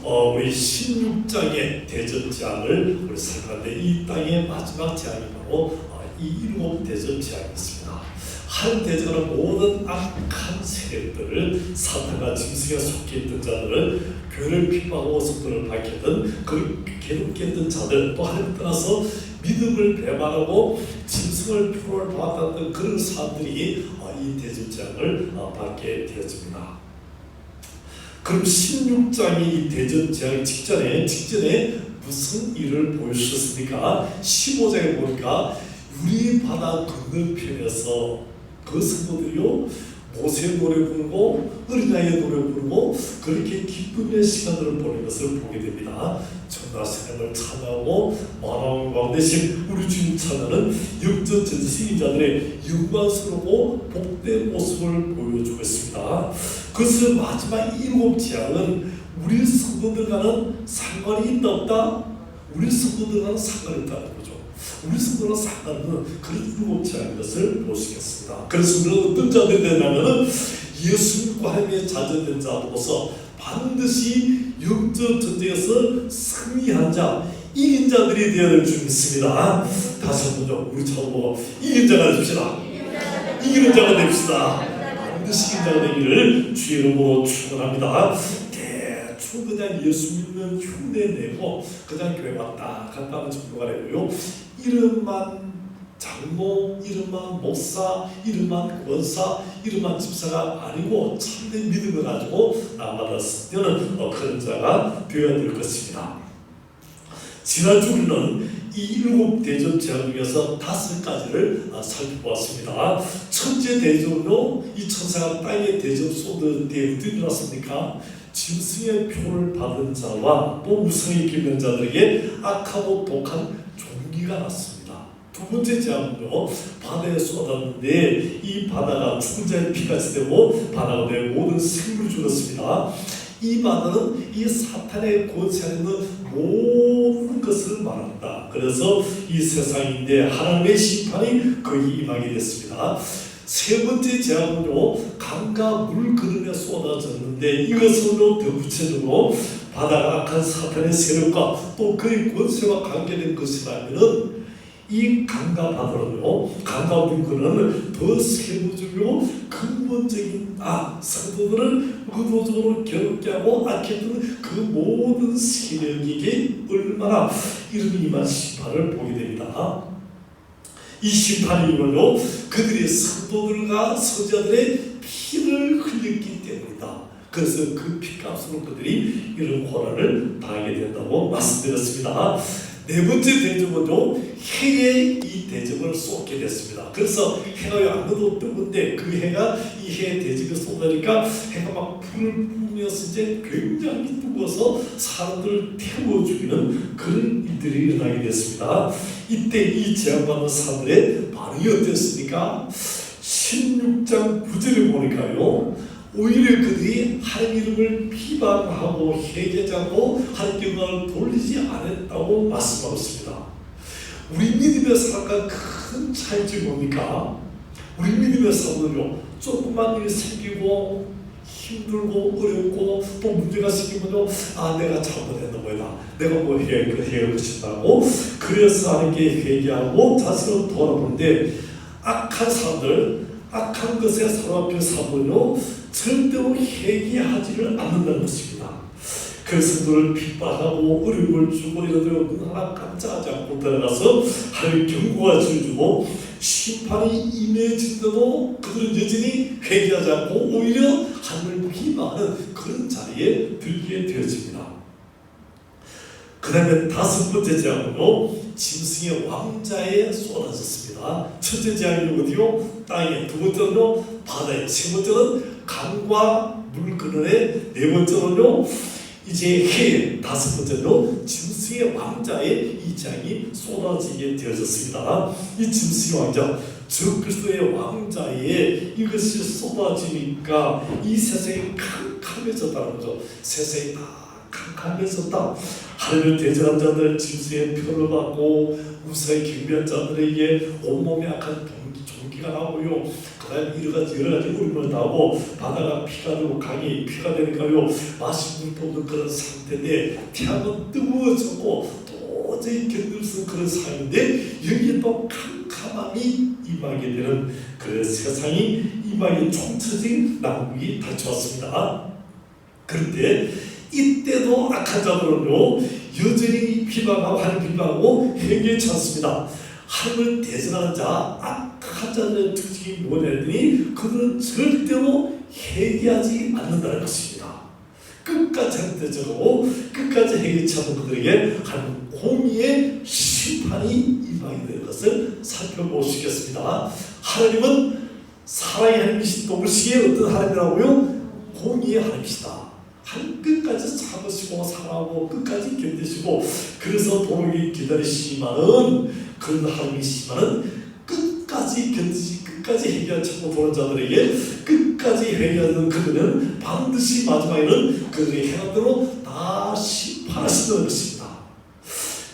우리 16장의 대전 재앙을 우리 살펴봤는데 이 땅의 마지막 재앙이 바로 이 일곱 대전 재앙이었습니다. 한 대전은 모든 악한 세력들을 사탄과 짐승에 속해 있던 자들을 교회를 핍박하고 성도를 밝혔던 그 괴롭게 했던 자들, 또 하나님 떠나서 믿음을 배반하고 짐승을 표를 받았던 그런 사람들이 이 대전 재앙을 받게 되었습니다. 그럼 16장이 이 대전 재앙 직전에 무슨 일을 보여주셨습니까? 15장에 보니까 유리 바다 건너편에서 그 성도들이요 모세 노래 부르고 어린아이의 노래 부르고 그렇게 기쁨의 시간을 보낸 것을 보게 됩니다. 천하세상을 찬양하고 만왕 왕대신 우리 주님 찬양은 영적 전승자들의 영광스럽고 복된 모습을 보여주고 있습니다. 그것을 마지막 일곱 재앙은 우리 성도들과는 상관이 있다 없다? 우리 성도들과는 상관이 있다는 거죠. 우리 성도는 상관없는 그런 일곱 재앙인 것을 보시겠습니다. 그래서 우리는 어떤 자들이 되냐면 예수님과 하나님의 자녀된 자로서 반드시 영적 전쟁에서 승리한 자, 이긴 자들이 되어야 될 줄 믿습니다. 다시 한번 우리 처음으로 이긴 자가 됩시다. 이기는 자가 됩시다. 반드시 이긴 자가 되기를 주의 이름으로 축원합니다. 대충 그냥 예수 믿는 흉내 내고 그냥 교회 왔다 갔다 하는 정도가 아니고요. 이름만 장로, 이름만 목사, 이름만 권사, 이름만 집사가 아니고 참된 믿음을 가지고 나아갔을 때는 그런 자가 되어야 될 것입니다. 지난주 우리는 이 일곱 대전 재앙 중에서 5가지를 살펴보았습니다. 첫째 대전으로 이 천사가 땅에 대접 쏟은 데 어떻게 일어났습니까? 짐승의 표를 받은 자와 또 우상에 기는 자들에게 악하고 독한 종기가 났습니다. 두 번째 재앙은요, 바다에 쏟았는데 이 바다가 죽은 자의 피같이 되고 바다 가운데 모든 생물이 죽었습니다. 이 바다는 이 사탄의 권세 안에 있는 모든 것을 말한다. 그래서 이 세상인데 하나님의 심판이 거의 임하게 됐습니다. 세 번째 재앙은요, 강과 물 그름에 쏟아졌는데 이것으로 더 구체적으로 바다가 악한 사탄의 세력과 또 그의 권세와 관계된 것이라면은 이 강과 바다는요, 강과 물건은 더 세부적이고 근본적인 성도들을 의도적으로 괴롭게 하고 악했던 그 모든 세력에게 얼마나 이름이 임한 심판을 보게 됩니다. 이 심판의 이유는요, 그들이 성도들과 선지자들의 피를 흘렸기 때문이다. 그래서 그 피값으로 그들이 이런 고난을 당하게 된다고 말씀드렸습니다. 네 번째 대접은요, 해에 이 대접을 쏟게 됐습니다. 그래서 해가 아무도 뜨거운데 그 해가 이 해에 대접을 쏟으니까 해가 막 불을 뿜으면서 이제 굉장히 뜨거워서 사람들을 태워 죽이는 그런 일들이 일어나게 됐습니다. 이때 이 재앙받는 사람들의 반응이 어땠습니까? 16장 9절을 보니까요, 오히려 그들이 하나님 이름을 비방하고 회개하지 않고 하나님께 영광을 돌리지 않았다고 말씀하고 있습니다. 우리 믿음의 사람과 큰 차이점이 뭡니까? 우리 믿음의 사람은요, 조금만 일이 생기고 힘들고 어렵고 또 문제가 생기면요, 내가 잘못했나 보다, 내가 뭐 해야 할 것이다고 그래서 하나님께 회개하고 자신을 돌아보는데, 악한 사람들, 악한 것에 사로잡힌 사람은요 절대로 회개하지를 않는다는 것입니다. 그래서 너를 핍박하고 어려움을 주고 이러더라도 눈 하나 깜짝하지 않고 들어가서 하나님 경고가 주고 심판이 임해진데도 그들은 여전히 회개하지 않고 오히려 하나님을 비방하는 그런 자리에 들게 되어집니다. 그 다음에 5번째 재앙으로 짐승의 왕자에 쏟아졌습니다. 첫째 재앙이 어디요? 땅에, 두 번째는요 바다에, 세 번째는 강과 물 그늘에, 네 번째는요 이제 해에, 다섯 번째로 짐승의 왕자에 이 재앙이 쏟아지게 되어졌습니다. 이 짐승의 왕자, 즉 그리스도의 왕자에 이것이 쏟아지니까 이 세상이 캄캄해졌다는 거죠. 세상이 다 캄캄해졌다. 하나님을 대적한 자들 짐승의 표를 받고 우사의 경비한 자들에게 온몸에 악한 종기가 나오고요, 그 하나님 여러 가지 어려움을 당하고 바다가 피가 되고 강이 피가 되니까요 마실 물도 없는 그런 상태인데 태양은 뜨거워졌고 도저히 견딜 수 없는 그런 상황인데 여기에 또 캄캄함이 임하게 되는 그 세상이 임하게 총체적인 난국이 닥쳐왔습니다. 그런데 이때도 악한 자들은요 여전히 비방하고 하나님 비방하고 회개치 않습니다. 하나님을 대적하는 자, 악한 자들의 특징이 뭐냐더니 그들은 절대로 회개하지 않는다는 것입니다. 끝까지 대적하고 끝까지 회개치 않는 그들에게 하나님 공의의 심판이 임하게 되는 것을 살펴보시겠습니다. 하나님은 사랑의 하나님이신 동시에 어떤 하나님이라고요? 공의의 하나님이시다. 한 끝까지 참으시고 사랑하고 끝까지 견디시고 그래서 도록이 기다리시지만은 그런 하나님이시지만은 끝까지 견디시 끝까지 회개하지 않고 보는 자들에게 끝까지 회개하는 그들은 반드시 마지막에는 그들의 행함대로 다 심판하신다는 것입니다.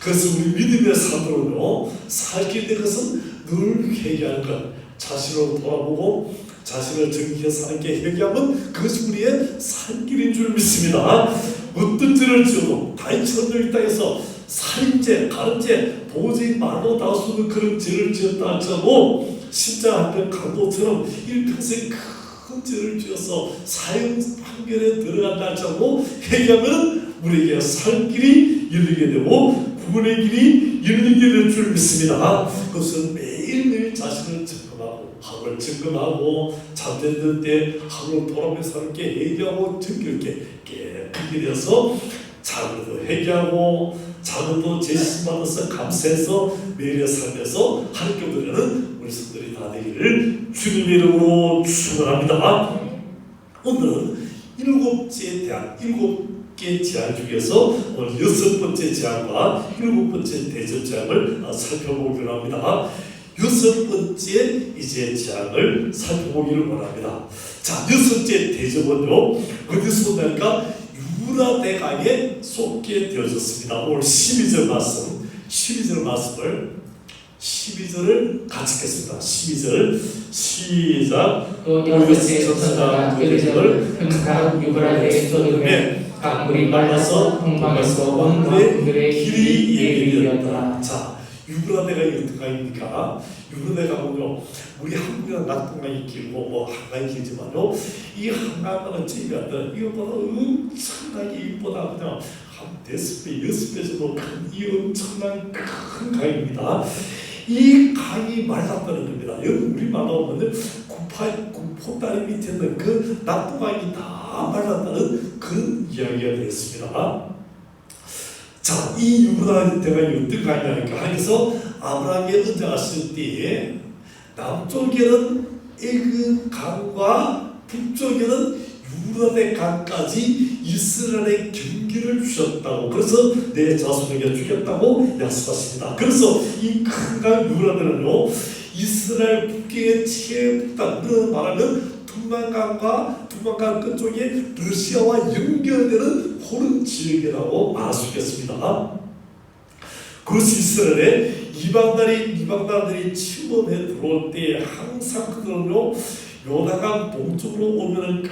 그래서 우리 믿음의 사람들은요 살게 된 것은 늘 회개하는 것, 자신으로 돌아보고 자신을 정직해서 하나님께 회개하면 그것이 우리의 살 길인 줄 믿습니다. 어떤 죄를 지어도 다윗처럼 이 땅에서 살인죄, 가늠죄, 도저히 말로 나올 수 없는 그런 죄를 지었다 할지라도 십자가 앞에 강도처럼 일평생 큰 죄를 지어서 사형 판결에 들어간다 할지라도 회개하면 우리에게 살 길이 열리게 되고 구원의 길이 열리게 될 줄 믿습니다. 그것은 매일매일 자신을 점검하고 하루를 점검하고 잠든 때 하루 돌아오면서 함께 회개하고 정결케 깨끗게 되어서 자고도 회개하고 자고도 제신 받아서 감사해서 매일의 삶에서 하나님께 드리는 우리 성도들이 다 되기를 주님의 이름으로 축원합니다. 오늘은 일곱 개 재앙 중에서 오늘 6번째 재앙과 7번째 대접 재앙을 살펴보기로 합니다. 6번째 이제 재앙을 살펴보기를 원합니다. 자, 6번째 대접은요 어디서 온다니까 유라 대강에 쏟게 되어졌습니다. 오늘 12절 말씀, 12절을 같이 읽겠습니다. 12절 시작. 또 여섯째 천사가 그들을 큰 유브라데에 쏟음에 각 물이 말라서 동방에서 온 왕들의 길이 예비되었더라. 자, 유브라데가 어떤 강입니까? 유브라데가 보면 우리 한국이랑 낙동강이 길고 뭐 한강이 길지만요 이 한강은 찌면 이거보다 엄청나게 이보다 그냥 한 5배, 6배 정도 큰 이 엄청난 큰 강입니다. 이 강이 말랐다는 겁니다. 여기 우리말로 하면 구포다리 밑에 있는 그 낙동강이 다 말랐다는 그런 이야기가 되었습니다. 자, 이 유브라데가 어떤 강이냐니까 하면서 아브라함이 언장하실 때에 남쪽에는 에그 강과 북쪽에는 유브라데 강까지 이스라엘의 경기를 주셨다고, 그래서 내 자손에게 주겠다고 약속하십니다. 그래서 이 큰 강 유브라데는요 이스라엘 국경의 최북단, 그런 말하면 두만강과 두만강 끝쪽에 러시아와 연결되는 호른 지역이라고 말할 수 있겠습니다. 그래서 이스라엘에 이방나라들이 침범해 들어올 때 항상 그들은요 요단강 동쪽으로 오면은 큰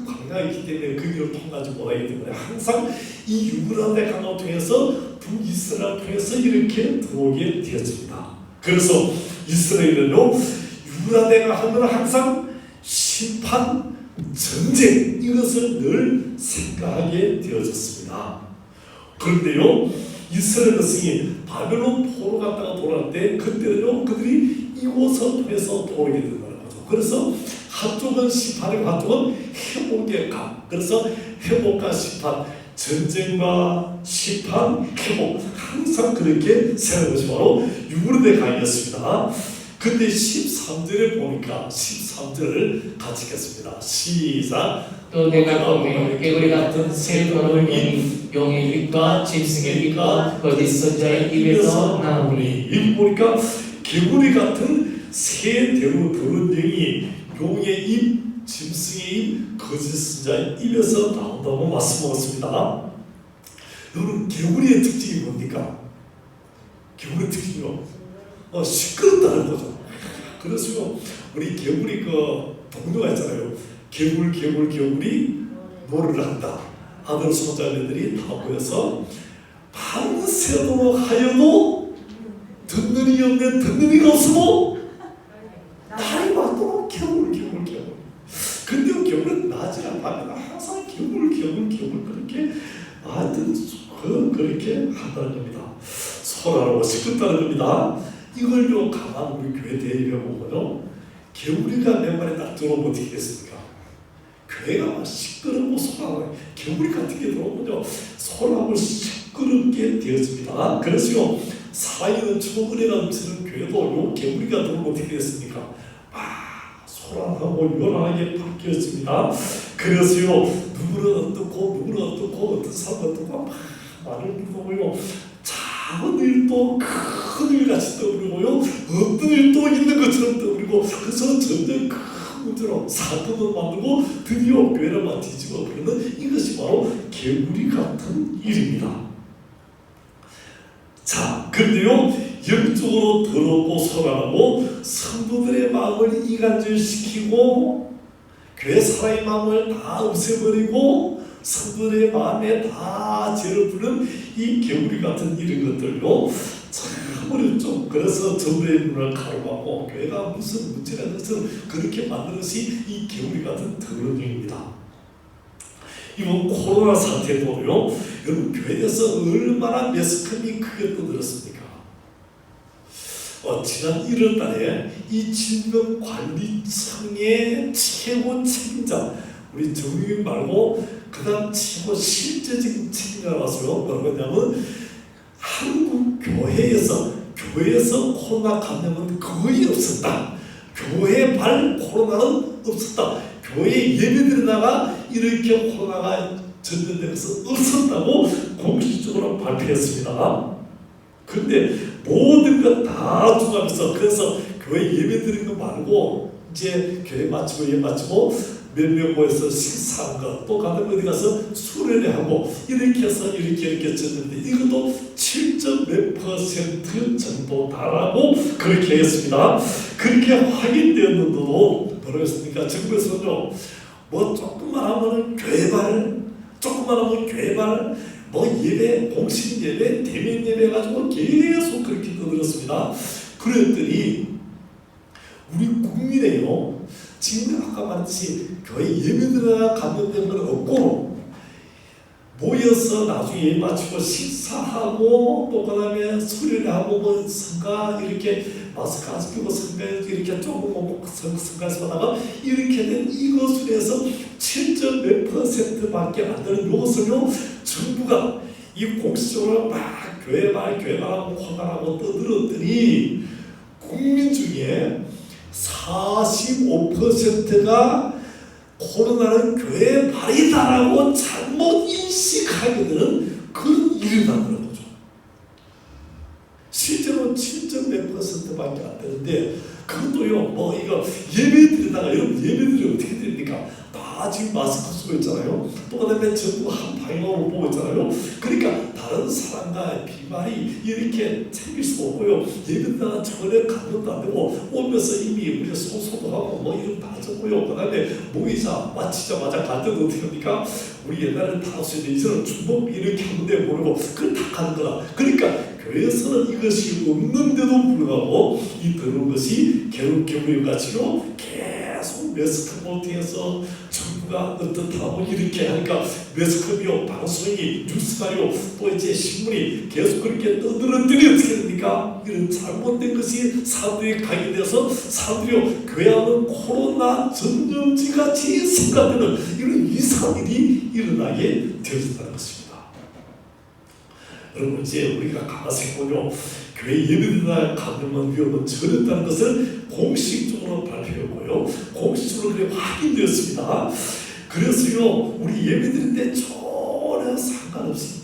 광야가 있기 때문에 그 길을 통하지 못하기 때문에 항상 이 유브라데 강을 통해서 북이스라엘 통해서 이렇게 들어오게 되었습니다. 그래서 이스라엘은요 유브라데가 하면 항상 심판, 전쟁 이것을 늘 생각하게 되어졌습니다. 그런데요 이스라엘 백성이 바벨론 포로 갔다가 돌아올 때 그때는요 그들이 이곳을 통해서 돌아오게 된다는 거죠. 그래서 한쪽은 심판이고 한쪽은 회복의 강. 그래서 회복과 심판, 전쟁과 심판, 회복 항상 그렇게 생각한 것이 바로 유브라데 강이었습니다. 근데 13절에 보니까 13절을 같이 읽겠습니다. 시작. 또 내가 보면 개구리 같은 새 걸음을 용의 입과 짐승의 입과 거짓 선자의 입에서 나오니. 여기 보니까 개구리 같은 새 대로 그런 영이 용의 입, 짐승의 입, 거짓 선자의 입에서 나온다고 말씀하셨습니다. 여러분 개구리의 특징이 뭡니까? 개구리의 특징이요 시끄럽다는 거죠. 그래서 우리 개구리 그 동료가 있잖아요. 개구리 노래를 한다. 아들 손자매들이 다 모여서 밤새도록 하여도 듣는 이가 없네, 듣는 이가 없어도 날이 맞도록 개굴. 근데 개굴은 낮이나 밤이나 항상 개굴 그렇게 하여튼 그렇게 한다는 겁니다. 소라라고 시끄럽다는 겁니다. 이걸요 가만 우리 교회 대회에 보면요 개구리가 몇 마리 딱 들어오면 어떻게 됐습니까? 교회가 막 시끄럽고 소라고 개구리 같은 게 들어오면요 소라고 시끄럽게 되어집니다. 그래서요 살아있는 초은혜가 넘치는 교회도 요 개구리가 들어오면 어떻게 됐습니까? 막 소란하고 요란하게 바뀌었습니다. 그래서요 누구는 어떻고 어떤 사람은 어떻고 막 말을 부르고요 작은 일도 큰 일같이 떠오르고요 어떤 일도 있는 것처럼 떠오르고 그래서 점점 큰 문제로 사건을 만들고 드디어 교회를 막 뒤집어 버리는 이것이 바로 개구리 같은 일입니다. 자, 그런데요 영적으로 더럽고 소란하고 성도들의 마음을 이간질시키고 교회 사랑의 마음을 다 없애버리고 성도들의 마음에 다 죄를 부는 이 개구리 같은 이런 것들로 참 좀 그래서 전도의 문을 가로막고 교회가 무슨 문제가 있어서 그렇게 만드는 것이 이 개구리 같은 더러운 일입니다. 이번 코로나 사태도요 여러분 교회에서 얼마나 매스컴이 크게 떠들었습니까? 지난 1월달에 이 질병관리청의 최고 책임자 우리 정유인 말고 그 다음 최고 실제적인 책임자가 와서요 뭐라고 했냐면 한국 교회에서 코로나 감염은 거의 없었다. 교회 발 코로나는 없었다. 교회 예배드리다가 이렇게 코로나가 전염된 것은 없었다고 공식적으로 발표했습니다. 그런데 모든 것 다 중합해서 그래서 교회 예배드리는 거 말고 이제 교회 마치고 예배 마치고 몇 명 모여서 식사한 것, 또 가끔 어디 가서 수련회 하고 이렇게 해서 이렇게 졌는데 이것도 7.몇% 정도다라고 그렇게 했습니다. 그렇게 확인되었는데도 뭐라고 했습니까? 정부에서는요 뭐 조금만 하면 교회발 뭐 예배, 공식 예배, 대면 예배 가지고 계속 그렇게 떠들었습니다. 그랬더니 우리 국민의요 지금 아까 말했듯이 교회 예배드리다가 감염된 건 없고 모여서 나중에 예배 마치고 식사하고 또 그 다음에 수련하고 뭐 성가 이렇게 마스크 안 쓰고 성가 이렇게 조금 먹고 성가에서 하다가 이렇게 된 이것을 해서 7.몇% 밖에 안 되는 이것을요 정부가 이 공식적으로 막 교회만 호강하고 떠들었더니 국민 중에 45%가 코로나는 교회 발이다라고 잘못 인식하게 되는 그런 일이 나타나는 거죠. 실제로 7.몇% 밖에 안 되는데 그것도요 뭐 이거 예배드리다가 여러분 예배드리면 어떻게 됩니까? 다 지금 마스크 쓰고 있잖아요. 또 그다음에 전부 한 방향으로 보고 있잖아요. 그러니까 다른 사람과 비말이 이렇게 생길 수 없고요. 예배드리다가 전에 감염도 안 되고 오면서 이미 우리가 손 소독하고 뭐 이런 다 하셨고요. 그다음에 모이자 마치자마자 갈 때도 어떻게 합니까? 우리 옛날에 다 쓰는데 이제는 주먹 이렇게 하는데 모르고 그걸 다 가는 거다. 그러니까 교회에서는 이것이 없는데도 불구하고 이 더러운 것이 개구리같이요 계속 매스컴을 통해서 정부가 어떻다고 이렇게 하니까 매스컴이요 방송이 뉴스가요 또 이제 신문이 계속 그렇게 떠들었더니 어떻게 됩니까? 이런 잘못된 것이 사람들이 각인돼서 사람들이요 교회하면 코로나 전염지같이 생각되는 이런 이상한 일이 일어나게 되어진다는 것입니다. 여러분 이제 우리가 가만히 교회 예배드리다 감염은 위험은 전했다는 것을 공식적으로 발표했고요. 공식적으로 그게 확인되었습니다. 그래서요 우리 예배드릴 때 전혀 상관없이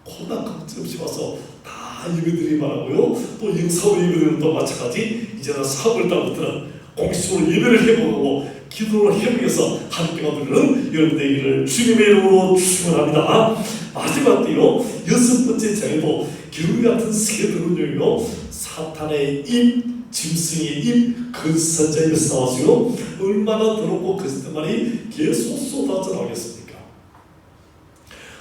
코로나 걱정 없이 와서 다 예배드리기만 하고요. 또 영사로 예배드리는 것도 마찬가지 이제는 3월달부터는 공식적으로 예배를 회복하고 기도를 회복해서 함께 만드는 여러분의 일을 주님의 이름으로 축원합니다. 마지막 때요 6번째 장에도 개구리 같은 새들은요 사탄의 입 짐승의 입 거짓선자에게 싸워서요 얼마나 더럽고 거짓된 말이 계속 쏟아져 나오겠습니까?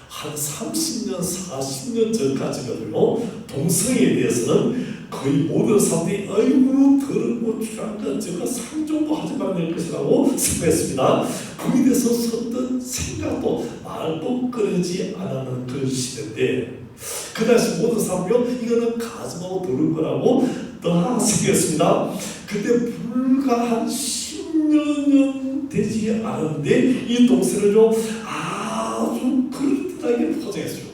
한 30년 40년 전까지는요 동성애에 대해서는 거의 모든 사람들이 아이고 더럽고 주장한 제가 상종도 하지 말아야 될 것이라고 생각했습니다. 거기에 대해서 썼던 생각도 말도 꺼내지 않았는 그런 시대인데 그 당시 모든 사람이요 이거는 가증하고 더러운 거라고 다 생각했습니다. 근데 불과 한 10년 되지 않았는데 이 동생을요 아주 그럴듯하게 포장했어요.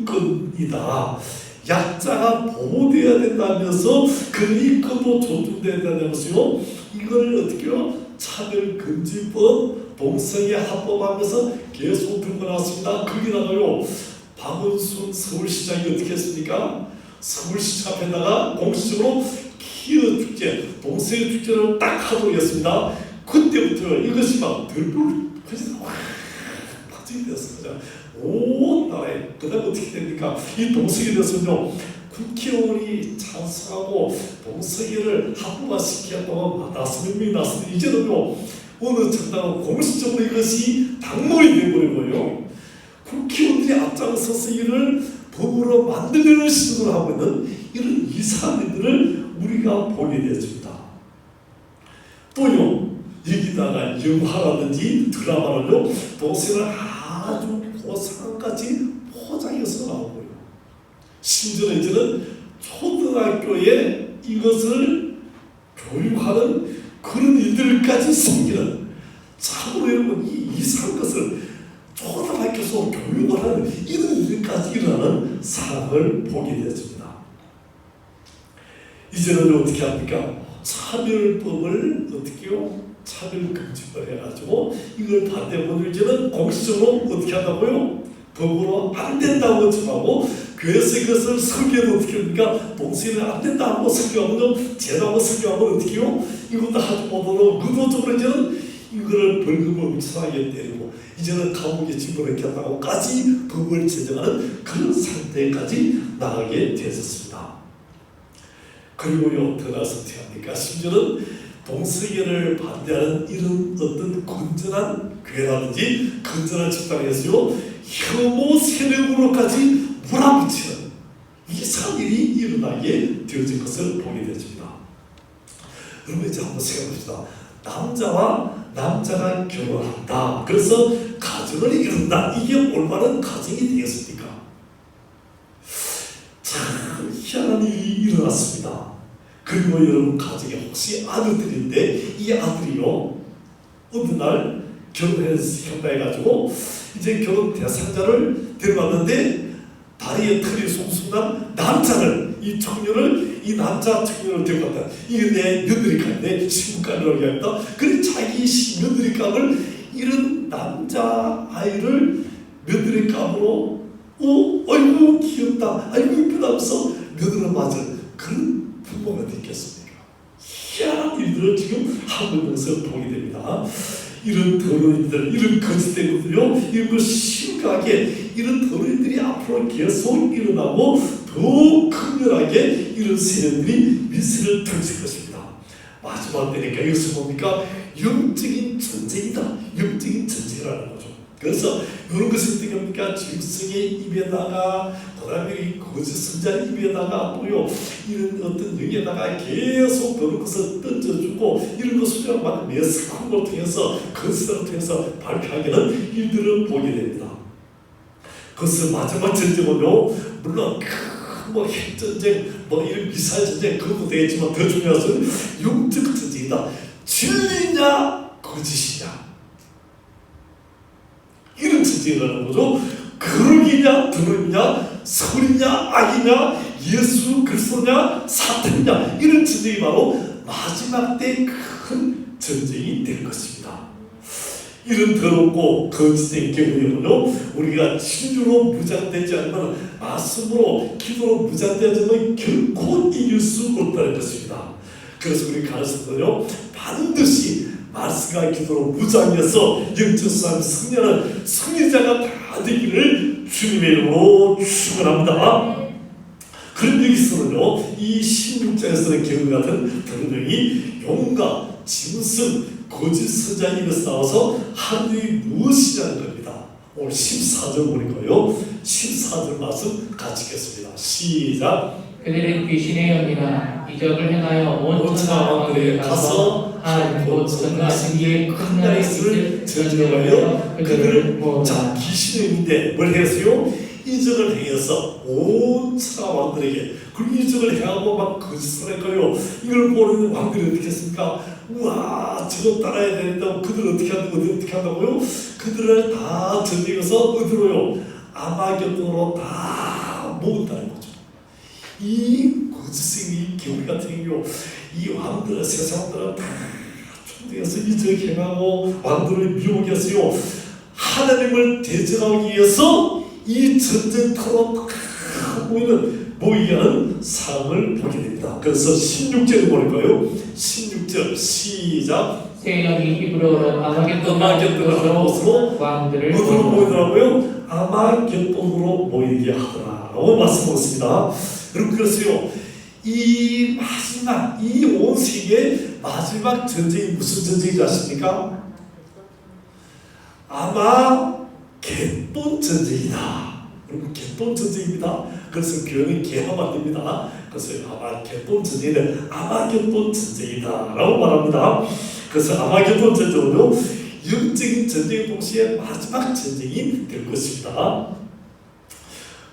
소수인권이다. 약자가 보호되어야 된다면서 그 인권도 존중되어야 된다면서요. 이걸 어떻게요? 차별금지법, 동성애 합법하면서 계속 들고 나왔습니다. 거기다가요 박원순 서울시장이 어떻게 했습니까? 서울시장 앞에다가 공식적으로 키어 축제, 동성애 축제를 딱 하도록 했습니다. 그때부터 이것이 막 들불 퍼지게 됐습니다. 온 나라에. 그 다음에 어떻게 됩니까? 이 동성애에 대해서는요 국회의원이 찬성하고 동성애를 합법화시키겠다고 나서명이 나서는데 이제는요 어느 정당은 공식적으로 이것이 당론이 되어버린 거예요. 국회의원들이 앞장서서 이를 법으로 만들려는 시도를 하고 있는 이런 이상한 일들을 우리가 보게 되었습니다. 또요 여기다가 영화라든지 드라마를요 동성애를 아주 고상까지 포장해서 나오고요. 심지어 이제는 초등학교에 이것을 교육하는 그런 일들까지 생기는 참으로 여러분 이 이상한 것을 초등학교에서 교육을 하는 이런 일까지 일어나는 상황을 보게 되었습니다. 이제는 어떻게 합니까? 차별법을 어떻게요? 차별금지법 해가지고 이걸 반대하고 이제는 공식적으로 어떻게 한다고요? 법으로 안 된다고 정하고 교회에서 이것을 설교도 어떻게 합니까? 동성애는 안 된다고 설교하면 제다고 설교하면 어떻게 해요? 이것도 하지 못하도록 의도적으로 이제는 이거를 벌금을 엄청나게 때리고 이제는 감옥에 집어넣겠다고까지 법을 제정하는 그런 상태까지 나가게 되었습니다. 그리고요 더 나아서 어떻게 합니까? 심지어는 동성애를 반대하는 이런 어떤 건전한 교회라든지 건전한 집단에서요 혐오 세력으로까지 몰아붙이는 이상한 일이 일어나게 되어진 것을 보게 되었습니다. 여러분 이제 한번 생각해봅시다. 남자와 남자가 결혼한다. 그래서 가정을 이룬다. 이게 올바른 가정이 되겠습니까? 참 희한한 일이 일어났습니다. 그리고 여러분 가정에 혹시 아들들인데 이 아들이요 어느 날 결혼해가지고 이제 결혼 대상자를 데려왔는데 다리에 털이 숭숭한 남자를 이 청년을 이 남자 청년을 데려왔다. 이게 내 며느리감인데 신부감이라고 이야기한다. 그래 자기 며느리감을 이런 남자 아이를 며느리감으로 아이고 귀엽다 아이고 이쁘다면서 며느리를 맞은 그런 부모가 됐겠습니까? 희한한 일들을 지금 한국에서 보게 됩니다. 이런 더러운 일들, 이런 거짓된 것들요, 이런 걸 심각하게 이런 더러운 일들이 앞으로 계속 일어나고 더 극렬하게 이런 세력들이 미세를 펼칠 것입니다. 마지막 때니까 이것은 뭡니까? 영적인 전쟁이다. 영적인 전쟁이라는 거죠. 그래서 이런 것을 어떻게 합니까? 짐승의 입에다가 그다음에 이 거짓 선자 입에다가 또요 이런 어떤 영에다가 계속 그런 것을 던져주고 이런 것을 막 매스컴을 통해서 건설을 통해서 발표하게는 일들을 보게 됩니다. 그것은 마지막 전쟁은요 물론 뭐 핵전쟁 뭐 이런 미사일 전쟁 그것도 되겠지만 더 중요한 것은 영적 전쟁이다. 진리냐 거짓이냐 이런 전쟁이라는 거죠. 거룩이냐 드론이냐 선이냐 악이냐 예수 그리스도냐 사탄이냐 이런 전쟁이 바로 마지막 때 큰 전쟁이 될 것입니다. 이런 더럽고 거짓된 경우에는요 우리가 진주로 무장되지 않으면 말씀으로 기도로 무장되어지면 결코 이길 수 없다는 것입니다. 그래서 우리 가르쳐서요 반드시 말씀과 기도로 무장해서 영적 싸움 승리하는 승리자가 다 되기를 주님의 이름으로 축원합니다. 그럼 여기서는요, 이 16장에서는 경우 같은 드러내기 용과 짐승, 거짓 선자가 이것을 나와서 하늘이 무엇이냐는 겁니다. 오늘 14절 보니까요, 14절 말씀 같이 읽겠습니다. 시작. 그들은 귀신의 영이나 이적을 행하여 온 천하 왕국에 가서 하나님 곧 전능하신 큰 나라의 있을 전쟁하여 그들을 자, 귀신의 영인데 뭘 했어요? 이적을 행해서 온 천하 왕들에게, 그리고 이적을 행하고 막 거짓을 할까요? 이걸 보는 왕들이 어떻게 했습니까? 우와, 저거 따라야 된다고. 그들 어떻게 한다고요? 그들을 다 전쟁해서 어디로요? 아마겟돈으로 다 모은다는 거죠. 이 거짓생이 개구리 같은 경우, 이 왕들은, 세상들은 다 전쟁해서 이적 행하고 왕들을 미혹했어요. 하나님을 대적하기 위해서 이 전쟁터로 모이게 하는 사람을 보게 됩니다. 그래서 16절을 보니까요, 16절 시작. 새 영이 히브리어로 아마겟돈이라는 것으로 왕들을 어디로 모이더라고요? 아마겟돈으로 모이게 하더라라고 말씀하셨습니다. 여러분, 그래서요, 이 마지막, 이 온 세계의 마지막 전쟁이 무슨 전쟁인지 아십니까? 아마겟돈 전쟁이다. 여러분, 겟돈 전쟁입니다. 그래서 교회는 개하면 안 됩니다. 그래서 아마겟돈 전쟁은 아마겟돈 전쟁이다 라고 말합니다. 그래서 아마겟돈 전쟁은요, 영적인 전쟁의 동시에 마지막 전쟁이 될 것입니다.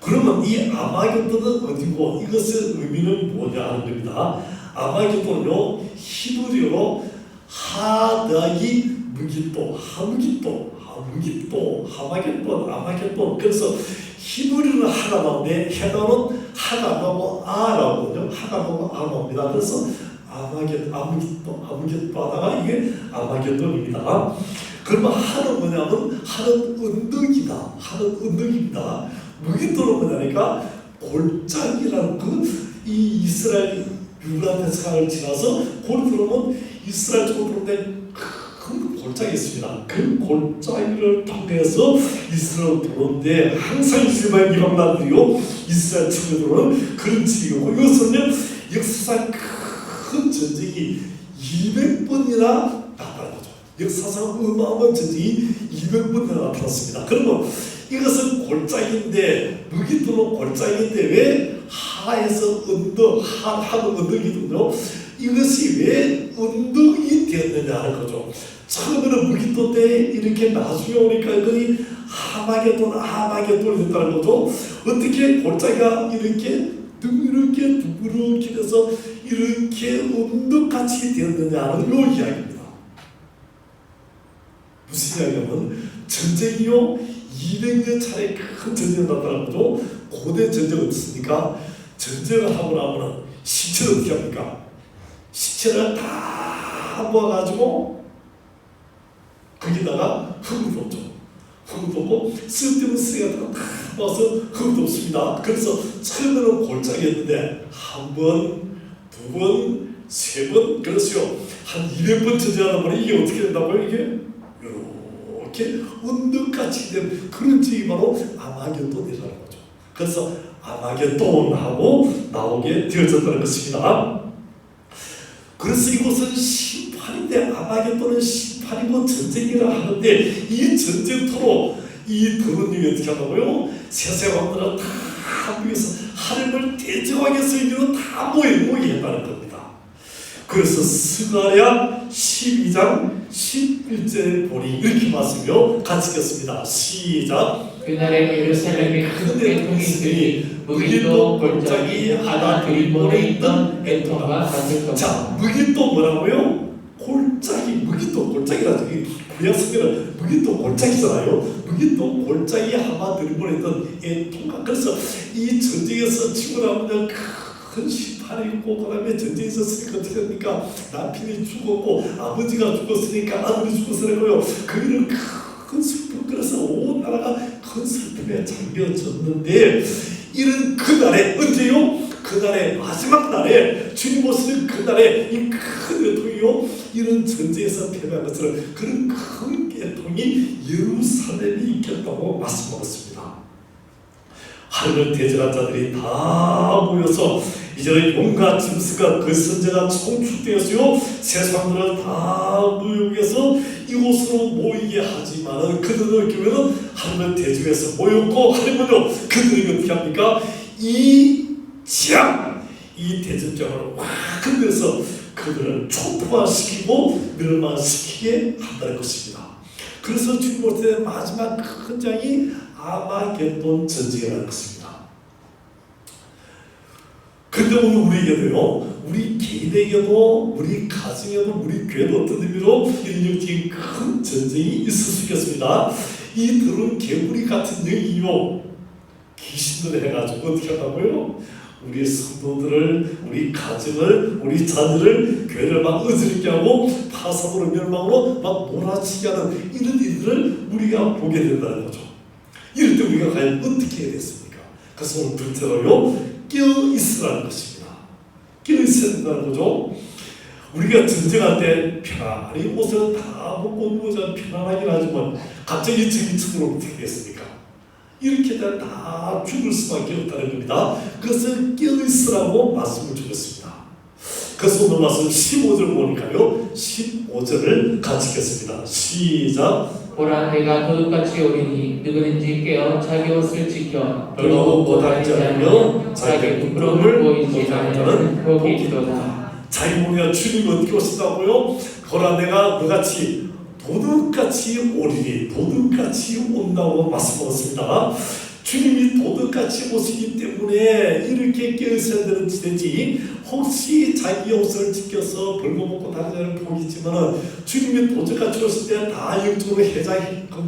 그러면 이 아마겟돈은 어디고 이것의 의미는 뭐냐 하는 겁니다. 아마겟돈은요, 히브리어로 하다기 무기또, 하마겟돈, 아마겟돈. 그래서 히브리어는 하나 나오는데 헤brew어는 하나 나오고 아라고요. 하나 나오고 아 나옵니다. 그래서 아무겟돈 하다가 이게 아마겟돈입니다. 그러면 하는 뭐냐면 하는 언덕이다. 하는 언덕입니다. 무기또는 뭐냐니까 골짜기라는 이 이스라엘 유브라데 강을 지나서 거기 들어오면 이스라엘 쪽으로 들어오는데 큰 골짜기 있습니다. 그 골짜기를 통해서 이스라엘 들어오는데 항상 이스라엘 이방나들이요 이스라엘 측에 들어오는 그런 지역이고, 이것은요 역사상 큰 전쟁이 200번이나 나타난 거죠. 역사상 어마어마한 전쟁이 200번이나 나타났습니다. 그러면 이것은 골짜기인데, 무기또는 골짜기인데 왜 하에서 언덕, 하는 언덕이거든요. 이것이 왜 언덕이 되었느냐 하는 거죠. 처음에는 무기또 때 이렇게 나중에 오니까 거의 아마겟돈이 됐다는 거죠. 어떻게 골짜기가 이렇게 둥그렇게 돼서 이렇게 언덕같이 되었느냐 하는 요 이야기입니다. 무슨 이야기냐면 전쟁이요 200년 차례 큰 전쟁이 나타난 거죠. 고대 전쟁은 어떻습니까? 전쟁을 하고 나면 시체를 어떻게 합니까? 시체를 다 모아가지고 거기다가 흙을 덮죠. 흙을 덮고 쓸데없는 쓰레기가 다 모아서 흙을 덮습니다. 그래서 처음에는 골짜기였는데 한 번, 두 번, 세 번, 그래서요 한 200번 전쟁하다 보니 이게 어떻게 된다고요? 이게 이렇게 언덕같이 된 그런 지역이 바로 아마겟돈이라는 거죠. 그래서 아마겟돈하고 나오게 되어졌다는 것입니다. 그래서 이곳은 심판인데, 아마겟돈은 심판이고 전쟁이라 하는데, 이 전쟁터로 이 더러운 영이 어떻게 한다고요? 세세 왕들은 다 모여서 하나님을 대적하기 위해서 이들은 다 모이게 했다는 겁니다. 그래서 스가랴 12장 11절에 보니 이렇게 말씀이요. 같이 읽겠습니다. 시작. 그날에 예루살렘에 큰 애통이 있으니 무기또 골짜기 하나 들이몰에 있던 애통과 같을 것이다. 자, 무기또 뭐라고요? 무기또 골짜기라죠. 구약 성경은 무기또 골짜기잖아요. 무기또 골짜기 하나 들이몰에 있던 애통과. 그래서 이 전쟁에서 치고나면 큰 심판이 있고, 그 다음에 전쟁이 있었으니까 어떻게 됩니까? 남편이 죽었고 아버지가 죽었으니까 아들이 죽었으니까요. 그들은 큰 슬픔, 그래서 온 나라가 큰 슬픔에 잠겨졌는데, 이런 그날에 언제요? 그날에 마지막 날에 주님 오시는 그날에 이 큰 애통이요, 이런 전쟁에서 패배한 것처럼 그런 큰 애통이 예루살렘이 있겠다고 말씀하셨습니다. 하늘을 대적한 자들이 다 모여서 이제는 용과 짐승과 그 선제가 총출되었어요. 세상들을 다 모여서 이곳으로 모이게 하지만은 그들은 결국에는 하늘을 대적해서 모였고 하나님은요 그들이 어떻게 합니까? 이 지향, 이 대전장을 확 흔들어서 그들을 초토화시키고 멸망시키게 한다는 것입니다. 그래서 주님 올 때 마지막 큰 장이 아마겟돈 전쟁이라는 것입니다. 그런데 오늘 우리에게도요, 우리 개인에게도, 우리 가정에도, 우리 교회도 어떤 의미로 이런 영적인 큰 전쟁이 있을 수 있겠습니다. 이 들은 개구리 같은 영이요, 귀신들 해가지고 어떻게 한다고요? 우리 성도들을, 우리 가정을, 우리 자녀를, 교회를 막 어지럽게 하고 파산으로 멸망으로 막 몰아치게 하는 이런 일들을 우리가 보게 된다는 거죠. 이럴 때 우리가 과연 어떻게 해야 됐습니까? 그래서 오늘 둘째로요, 깨어있으라는 것입니다. 깨어있어야 된다는 거죠. 우리가 전쟁할 때 편안히 옷을 다 벗고 누워서 편안하긴 하지만 갑자기 적이 쳐들어오면 어떻게 됐습니까? 이렇게 되면 다 죽을 수밖에 없다는 겁니다. 그래서 깨어있으라고 말씀을 주셨습니다. 그래서 오늘 말씀 15절 보니까요, 15절을 같이 읽겠습니다. 시작. 보라, 내가 도둑같이 오리니 누구든지 깨어 자기 옷을 지켜 벌거벗고 못하지 않으며 자기 부끄러움을 보이지 않으면 복이도다. 자기 몸에 주님이 어떻게 오신다고요? 보라, 내가 너같이 도둑같이 오리니, 도둑같이 온다고 말씀하셨습니다. 주님이 도둑같이 오시기 때문에 이렇게 깨어있어야 되지, 혹시 자기 옷을 지켜서 벌거벗고 다니자는 복이지만 주님이 도둑같이 오실 때 다 영적으로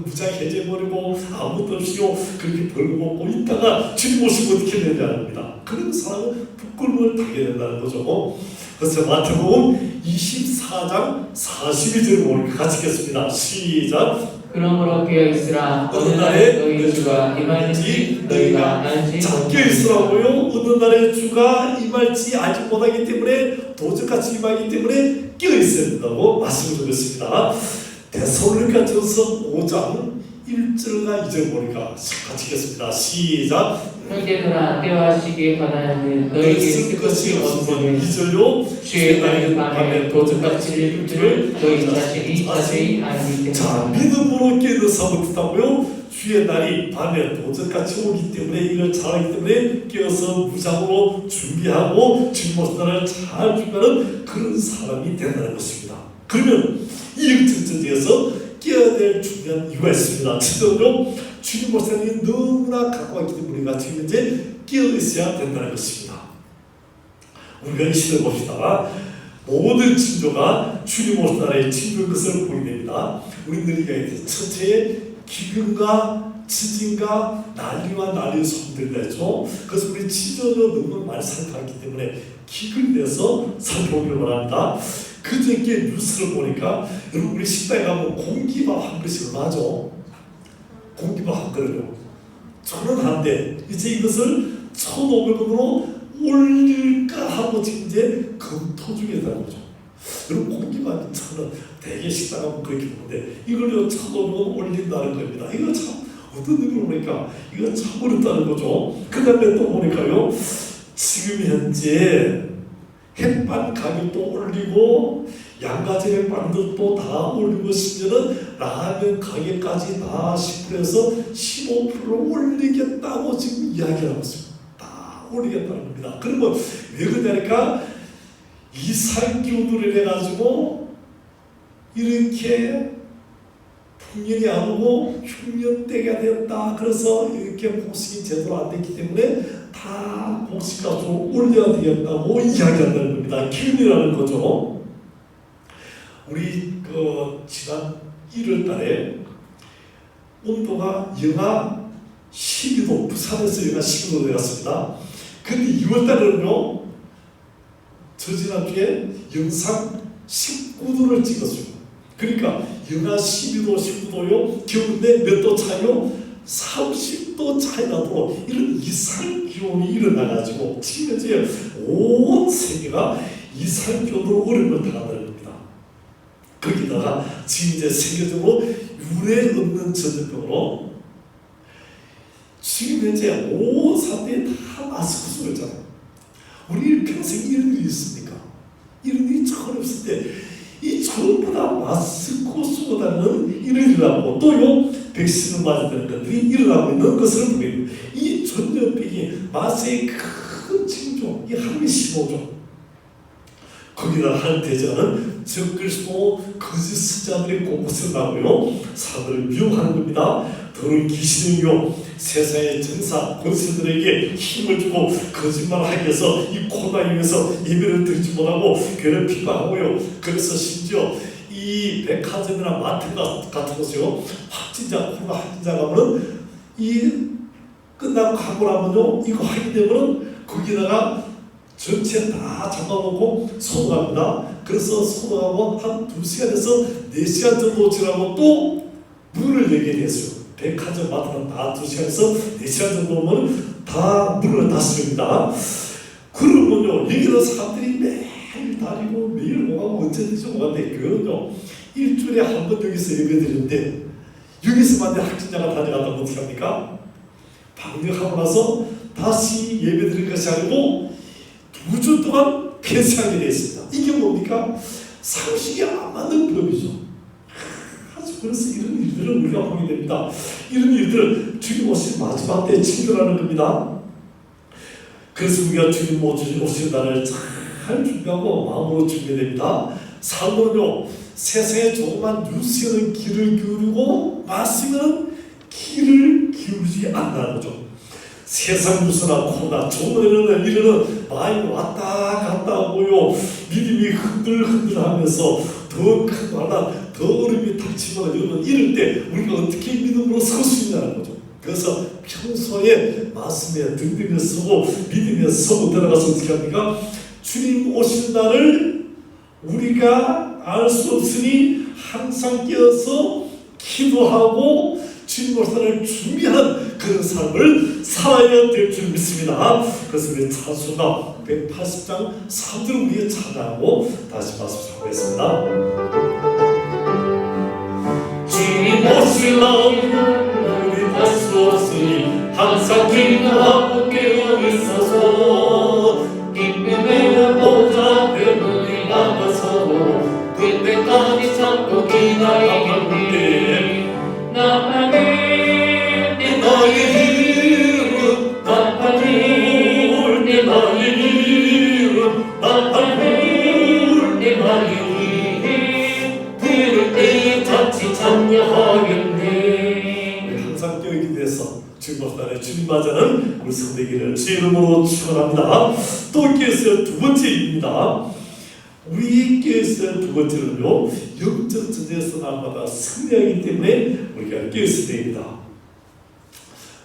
무장 해제해버리고 아무것도 없이요 그렇게 벌거벗고 있다가 주님 오시고 어떻게 되냐는 겁니다. 그런 사람은 부끄러움을 당해야 된다는 거죠. 그래서 마태복음 24장 42절을 보니까 같이 읽겠습니다. 시작. 그러므로 깨어있으라. 어느 날에 너희 주가 임할지 너희가 알지 못하느니라. 깨어있으라고요. 어느 날에 주가 임할지 알지 못하기 때문에 도적같이 임하기 때문에 깨어있어야 된다고 말씀을 드렸습니다. 데살로니가전서 5장 1절과 2절 보니까 같이 읽겠습니다. 시작. 형제들아, 때와 시기에 관하여 너희에게 쓸 것이 없으면 2절요. 주의 날이 밤에 도둑같이 일 줄을 너희 자신이 자세히 알기 때문에. 자, 믿음으로 깨어서 못했다고요? 주의 날이 밤에 도적같이 오기 때문에 이걸 잘 알기 때문에 깨어서 무장으로 준비하고 주님 오실 날을 잘 준비하는 그런 사람이 된다는 것입니다. 그러면 이 영적 전쟁에서 깨어야 될 중요한 이유가 있습니다. 첫째로 주님 오실 날이 너무나 가까웠기 때문에 우리가 지금 이제 깨어 있어야 된다는 것입니다. 우리가 이 시대를 봅시다. 모든 징조가 주님 오실 날에 징조인 것을 보게 됩니다. 우리들이 첫째 기근과 지진과 난리와 난리의 소문들이 나죠. 그래서 우리 치료를 너무 많이 살펴봤기 때문에 기근에 대해서 살펴보기를 원합니다. 그저께 뉴스를 보니까 여러분 우리 식당에 가면 공기밥 한 그릇이 얼마죠? 공기밥 한 그릇요. 저는 하는데 이제 이것을 1,500원으로 올릴까 하고 지금 이제 검토 중이라는 거죠. 여러분 공기밥이 1,000원, 대개 식당 가면 그렇게 보는데 이걸 1,500원 올린다는 겁니다. 이거 참 어떤 의미로 보니까 이거 참 어렵다는 거죠. 그 다음에 또 보니까요, 지금 현재 햇반 가격도 올리고 양가지 햇반들도 다 올리고 심지어는 라면 가격까지 다 10%에서 15% 올리겠다고 지금 이야기하고 있습니다. 다 올리겠다는 겁니다. 그러면 왜 그러냐니까 이산기후를 해가지고 이렇게 풍년이 안 오고 흉년대가 되었다. 그래서 이렇게 곡식이 제대로 안 됐기 때문에 다 곡식값을 올려야 되겠다고 이야기한다는 겁니다. 기운이라는 거죠. 우리 지난 1월 달에 온도가 영하 12도, 부산에서 영하 12도 되었습니다. 근데 2월 달에는요, 저 지난주에 영상 19도를 찍었어요. 그러니까 영하 12도, 19도요. 겨울인데 몇 도 차이요? 30도 차이 나도록 이런 이상기온이 일어나가지고 지금 현재 온 세계가 이상기온으로 어려움을 당한다는 겁니다. 거기다가 지금 이제 세계적으로 유례 없는 전염병으로 지금 현재 온 사람들이 다 마스크 쓰고 있잖아요. 우리 평생 이런 일이 있습니까? 이런 일이 전혀 없을 때 이 전부 다 마스크 쓰고 다니는 이런 일이라고 또요 백신을 맞는 것들이 일어나고 있는 것을 보입니다. 이 전염병이 마스의 큰 징조, 이 하루에 15종. 거기다 한 대자는 적그리스도 거짓 선지자들이 곳곳에 나오고요, 사람들을 미혹하는 겁니다. 더러운 귀신은요, 세상의 전사 권세들에게 힘을 주고 거짓말하게 해서 이 코로나에서 예배를 드리지 못하고 교회를 비방하고요. 그래서 심지어 이 백화점이나 마트 같은 곳에요, 코로나 확진자가 오면 이 끝나고 가고 나면요, 이거 확인되면은 거기다가 전체 다 잡아놓고 소독합니다. 그래서 소독하고 한 2시간에서 4시간 정도 지나고 또 문을 열게 됐어요. 백화점 마트는 다 2시간에서 4시간 정도 오면 다 문을 닫습니다. 그러면요, 여기는 사람들이 매일 다니고 매일 오가고 언제든지 오가는데 교회는요, 일주일에 한 번 여기서 예배드리는데 여기서 만약 확진자가 다녀간다면 어떻게 합니까? 방역하고 나서 다시 예배드릴 것이 아니고 2주 동안 폐쇄하게 되어 있습니다. 이게 뭡니까? 상식이 안 맞는 법이죠. 그래서 이런 일들을 우리가 보게 됩니다. 이런 일들을 주님 오실 마지막 때에 친절하는 겁니다. 그래서 우리가 주님 오실 날을 잘 준비하고 마음으로 준비해야 됩니다. 삶은요, 세상에 조그만 뉴스에는 귀를 기울이고 말씀에는 귀를 기울이지 않는다는 거죠. 세상 뉴스나 코로나 조문에는 이르는 많이 왔다 갔다 하고요, 믿음이 흔들흔들하면서 더 큰 환난, 더 어려움이 닥치거나 이럴 때 우리가 어떻게 믿음으로 설 수 있냐는 거죠. 그래서 평소에 말씀에 등등을 쓰고 믿음에 서고 들어가서 어떻게 합니까? 주님 오신 날을 우리가 알 수 없으니 항상 깨어서 기도하고 주님 오실 날을 준비하는 그런 삶을 살아야 될 줄 믿습니다. 그래서 우리 찬송가 180장 3절을 위해 찬양하고 다시 말씀 하겠습니다. 주님 오실 날 우리 알 수 없으니 항상 기도하고 깨어있어서 기쁨의 보좌 벽을 막아서도 그때까지 참고 기다리겠네. 나만의 내 나의 이름 나만의 내 나의 이름 나만의 내 나의 이름 부를 때에 같이 참여하겠네. 항상 깨어있게 돼서 주님 오시날에 주님 맞이하는 우리 성대기를 주 이름으로 축원합니다. 또 깨어있어야 두 번째입니다. 우리 깨어있어야 두 번째는요, 영적 전쟁에서 날마다 승리하기 때문에 우리가 깨어있어야 됩니다.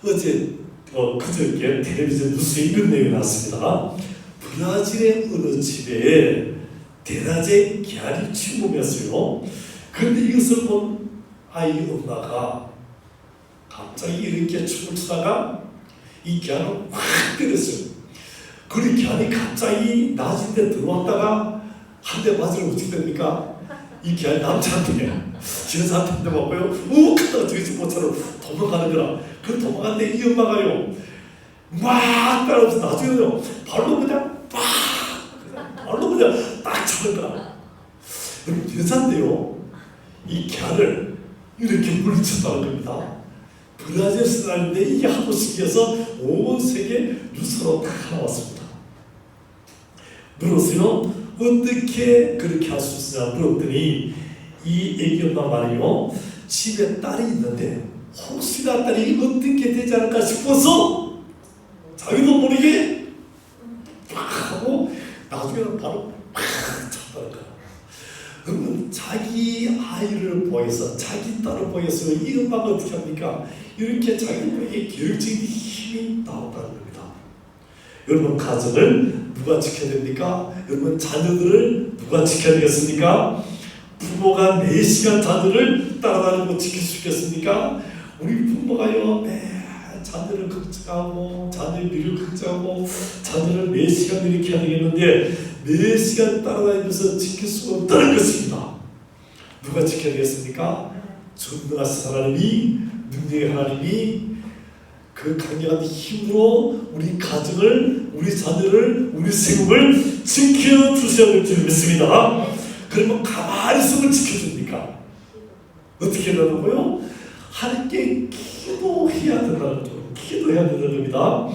어제 그저께 텔레비전 뉴스에 이런 내용이 나왔습니다. 브라질의 어느 집에 대낮에 개알이 침범했어요. 그런데 이것을 본 아이 엄마가 갑자기 이렇게 춤을 추다가 이 개알을 확 때렸어요. 그리고 개알이 갑자기 낮인데 들어왔다가 한 대 맞으면 어떻게 됩니까? 이 개알이 남자한테 여자한테 맞고요, 욱 하다가 저기 집보처럼 도망가는 거라. 그 도망갔는데 이 엄마가요 막 따라오면서 나중에는요 발로 그냥 딱 잡은 거라. 여자인데요 이 개알을 이렇게 물리쳤다는 겁니다. 브라질 사람인데 이게 하도 신기해서 온 세계 뉴스로 다 나왔습니다. 물었어요. 어떻게 그렇게 할 수 있으냐 물었더니 이 애기 엄마 말이요, 집에 딸이 있는데 혹시나 딸이 어떻게 되지 않을까 싶어서 자기도 모르게 팍 하고 나중에는 바로 팍 잡다는 거야. 그러면 자기 아이를 보여서, 자기 딸을 보여서 이 엄마가 어떻게 합니까? 이렇게 자기에게 교육적인 힘이 나온다는 겁니다. 여러분, 가정을 누가 지켜야 됩니까? 여러분, 자녀들을 누가 지켜야 되겠습니까? 부모가 4시간 자녀를 따라다니고 지킬 수 있겠습니까? 우리 부모가요, 자녀를 걱정하고 자녀의 미를 걱정하고 자녀를 4시간 이렇게 해야 되겠는데 4시간 따라다니면서 지킬 수가 없다는 것입니다. 누가 지켜야 되겠습니까? 전능하신 하나님이, 능력의 하나님이 그 그 강력한 힘으로 우리 가정을, 우리 자녀를, 우리 세금을 지켜주셔야 될 줄 믿습니다. 그러면 가만히 있으면 지켜줍니까? 어떻게 된다고요? 하나님께 기도해야 된다는 거죠. 기도해야 된다는 겁니다.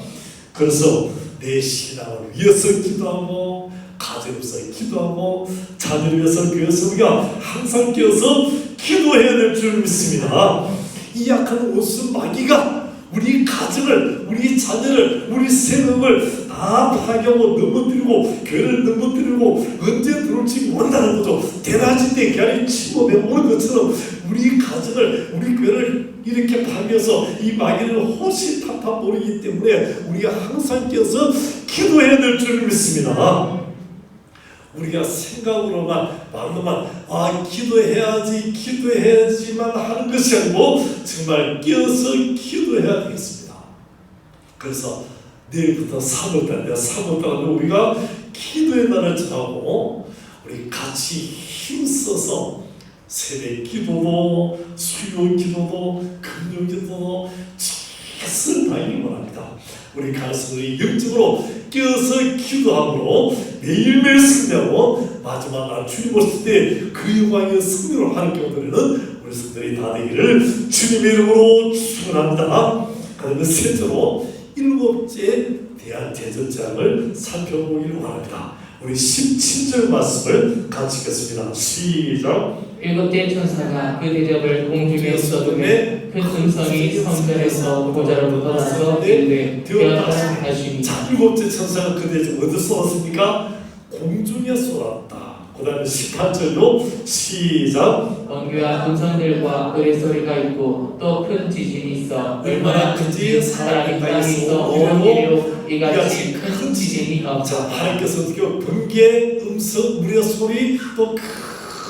그래서 내 신앙을 위해서 기도하고, 가정을 위해서 기도하고, 자녀를 위해서 교회에서 우리가 항상 깨어서 기도해야 될 줄 믿습니다. 이 약한 원수 마귀가 우리 가정을, 우리 자녀를, 우리 생업을 다 파괴하고 넘어뜨리고, 교회를 넘어뜨리고 언제 들어올지 모른다는 거죠. 대낮이 때 개알이 침범해 오는 것처럼 우리 가정을, 우리 교회를 이렇게 파괴해서 이 마귀를 호시탐탐 모르기 때문에 우리가 항상 깨어서 기도해야 될 줄 믿습니다. 우리가 생각으로만, 말로만 기도해야지만 하는 것이 아니고 정말 깨어서 기도해야 되겠습니다. 그래서 내일부터 3월달, 3월달에 우리가 기도의 날을 정하고 우리 같이 힘써서 새벽 기도도, 수요 기도도, 금요 기도도 최선을 다하기 원합니다. 우리 가슴을 영적으로 깨어서 기도함으로 매일매일 승리하고 마지막 날 주님 오실 때 그 영광의 승리로 하나님께 얻으려는 우리 성도들이 다 되기를 주님의 이름으로 축원합니다. 그다음에 셋째로 7째 대한 대전장을 살펴보기를 원합니다. 우리 17절 말씀을 같이 읽겠습니다. 시작. 7째 천사가 그 대접을 공중에 쏟음에 큰 음성이 성전에서 보좌로부터 나서 이르되 되었다 하시니. 자, 7째 천사가 그 대접 어디서 쏟았습니까? 공중에 쏟았다. 그 다음에 18절로 시작. 번개와 음성들과 노래 소리가 있고 또 큰 지진이 있어 얼마나 큰지 사람이 땅에서 오르기로 이같이 큰 지진이 자, 없었다. 하나님께서 어떻게 번개, 음성, 물의 소리, 또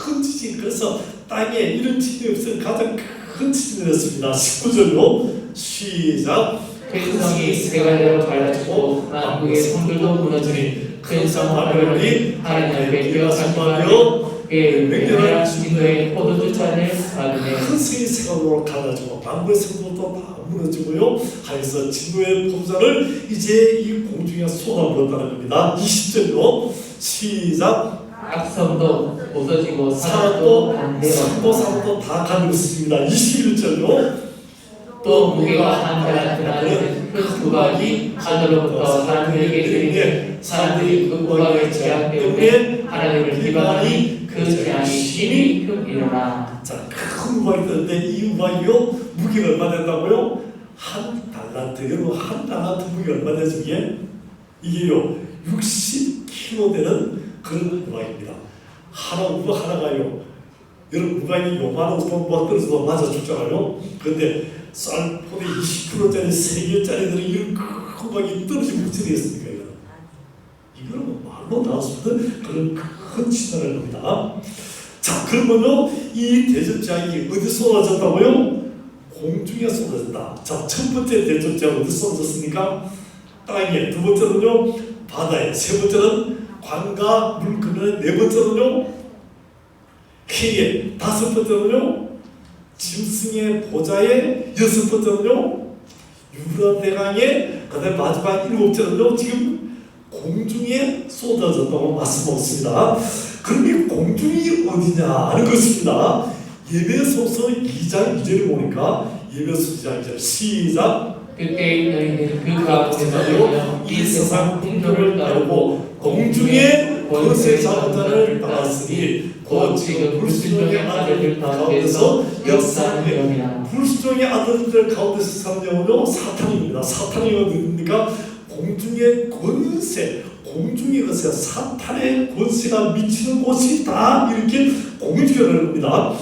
큰 지진, 그래서 땅에 이런 지진이 없어요. 가장 큰 지진이었습니다. 19절로 시작. 큰 성이 세 갈래로 갈라지고 만국의 성들도 무너지니 큰 성 바벨론이 하나님 앞에 기어가시며 그의 맹렬한 진노의 포도주 잔을 받으며 큰 성이 세 갈래로 갈라지고 만국의 성들도 다 무너지고요. 하여서 진노의 포도주를 이제 이 공중에 쏟아부었다는 겁니다. 20절로 시작. 악성도 부서지고 사람도 반대로 산도 다 가지고 있습니다. 21절로 또 무게가 한가라 드나드는 큰 부각이 하늘로부터 사람들에게 들리니 사람들이 그 부각의 재앙 때문에 하나님을 비방하니 그 재앙이 심히 크리라. 자, 큰 우박이 뜨는데 이 우박이요 무게가 얼마 된다고요? 한 달란트. 여러분 한 달란트 무게 얼마 되죠 이게? 이게요 60kg 되는 그런 우박입니다. 하나 우박 하나가요. 여러분 우박이 요만한 우박 떨어져서 맞아 죽잖아요. 그런데 쌀포대 20kg짜리 3개짜리들이 이런 큰 우박이 떨어지면 어떻게 되겠습니까? 이거는 뭐 말로 나올 수 없는 그런 큰 진화를 겁니다. 자, 그러면요 이 대접장이 어디 쏟아졌다고요? 공중에 쏟아졌다. 자, 첫 번째 대접장 어디 쏟아졌습니까? 땅에. 두 번째는요 바다에. 세 번째는 광과 물 그늘에. 네 번째는요 해에. 다섯 번째는요 짐승의 보좌에. 여섯 번째는요 유브라데 대강에. 그다음에 마지막 7번째는요 지금 공중에 쏟아졌다고 말씀하셨습니다. 그럼 이 공중이 어디냐 하는 것입니다. 예배소서 2장 2절에 보니까 예배소서 2장 2절 시작. 그때 너희는 그 가운데서 이 세상 풍조를 따르고 공중에 권세 잡은 자를 따랐으니 곧 지금 불순종의 아들들 가운데서 역사하느니라. 불순종의 아들들 가운데서 사는 영혼은 사탄입니다. 사탄이 어디입니까? 공중의 권세, 공중의 권세, 사탄의 권세가 미치는 곳이 다 이렇게 공중이라는 겁니다.